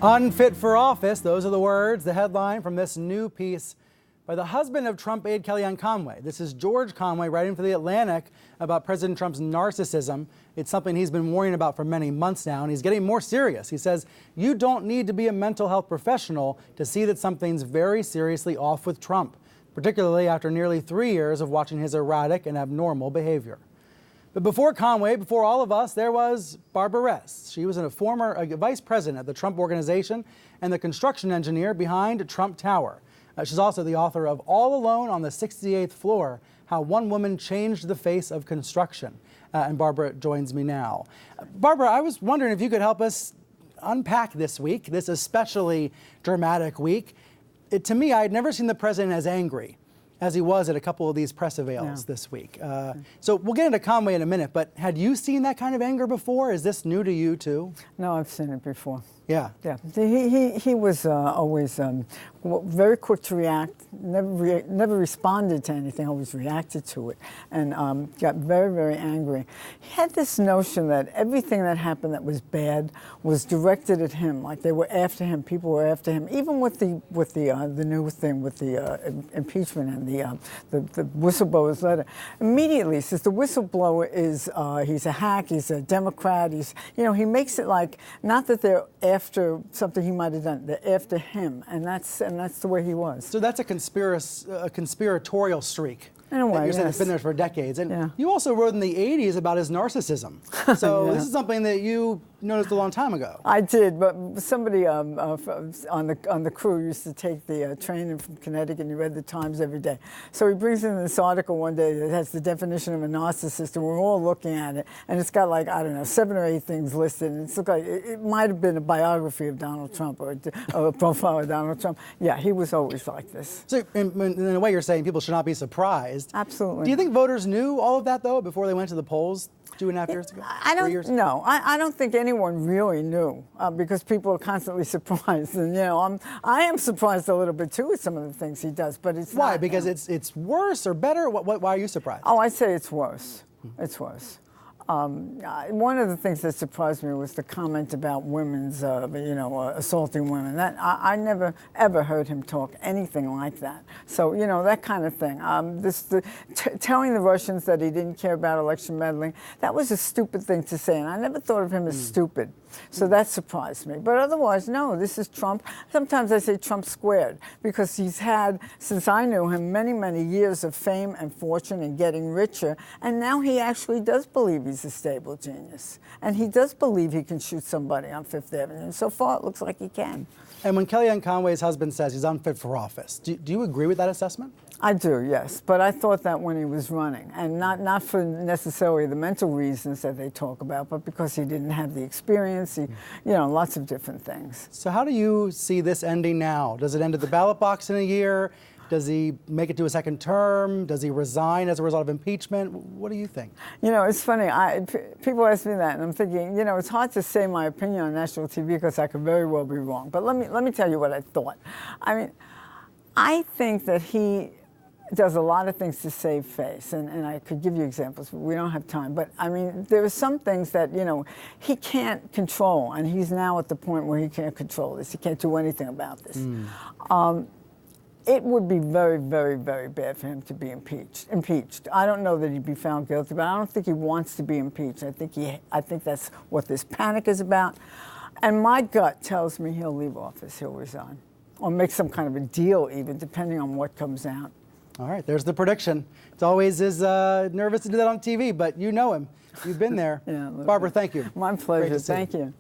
Unfit for office, those are the words, the headline from this new piece by the husband of Trump aide Kellyanne Conway. This is George Conway writing for The Atlantic about President Trump's narcissism. It's something he's been worrying about for many months now, and he's getting more serious. He says, you don't need to be a mental health professional to see that something's very seriously off with Trump, particularly after nearly 3 years of watching his erratic and abnormal behavior. But before Conway, before all of us, there was Barbara Ress. She was a former vice president at the Trump Organization and the construction engineer behind Trump Tower. She's also the author of All Alone on the 68th Floor, How One Woman Changed the Face of Construction. And Barbara joins me now. Barbara, I was wondering if you could help us unpack this week, this especially dramatic week. To me, I had never seen the president as angry as he was at a couple of these press avails this week. So we'll get into Conway in a minute, but had you seen that kind of anger before? Is this new to you too? No, I've seen it before. Yeah. Yeah. He was always very quick to react, never responded to anything, always reacted to it, and got very, very angry. He had this notion that everything that happened that was bad was directed at him, like they were after him, people were after him, even with the new thing with the impeachment and the whistleblower's letter. Immediately says the whistleblower is he's a hack, he's a Democrat, he makes it like not that they're after something he might have done, they're after him, and that's the way he was. So that's a conspiratorial streak. In a way, you're saying yes. it's been there for decades. And you also wrote in the 80s about his narcissism. So this is something that you noticed a long time ago. I did, but somebody on the crew used to take the train in from Connecticut, and he read the Times every day. So he brings in this article one day that has the definition of a narcissist, and we're all looking at it, and it's got like, I don't know, 7 or 8 things listed, and it's like it might have been a biography of Donald Trump or a profile of Donald Trump. Yeah, he was always like this. So in a way, you're saying people should not be surprised. Absolutely. Do you think voters knew all of that, though, before they went to the polls 2.5 years ago? I don't think anyone really knew because people are constantly surprised. And, I am surprised a little bit, too, at some of the things he does, but it's Why? not. Because it's worse or better? Why are you surprised? Oh, I'd say it's worse. It's worse. One of the things that surprised me was the comment about women's, assaulting women. That I never ever heard him talk anything like that. So that kind of thing. Telling the Russians that he didn't care about election meddling, that was a stupid thing to say, and I never thought of him as stupid. So that surprised me. But otherwise, no, this is Trump. Sometimes I say Trump squared because he's had, since I knew him, many, many years of fame and fortune and getting richer. And now he actually does believe he's a stable genius. And he does believe he can shoot somebody on Fifth Avenue. And so far, it looks like he can. And when Kellyanne Conway's husband says he's unfit for office, do you agree with that assessment? I do, yes. But I thought that when he was running, and not for necessarily the mental reasons that they talk about, but because he didn't have the experience, lots of different things. So how do you see this ending now? Does it end at the ballot box in a year? Does he make it to a second term? Does he resign as a result of impeachment? What do you think? It's funny. People ask me that, and I'm thinking, it's hard to say my opinion on national TV because I could very well be wrong. But let me tell you what I thought. I think that he does a lot of things to save face, and I could give you examples, but we don't have time. But there are some things that he can't control, and he's now at the point where he can't control this. He can't do anything about this. It would be very, very, very bad for him to be impeached. I don't know that he'd be found guilty, but I don't think he wants to be impeached. I think that's what this panic is about. And my gut tells me he'll leave office, he'll resign, or make some kind of a deal, even depending on what comes out. All right, there's the prediction. It's always nervous to do that on TV, but you know him. You've been there. Yeah, Barbara, thank you. My pleasure. Thank you.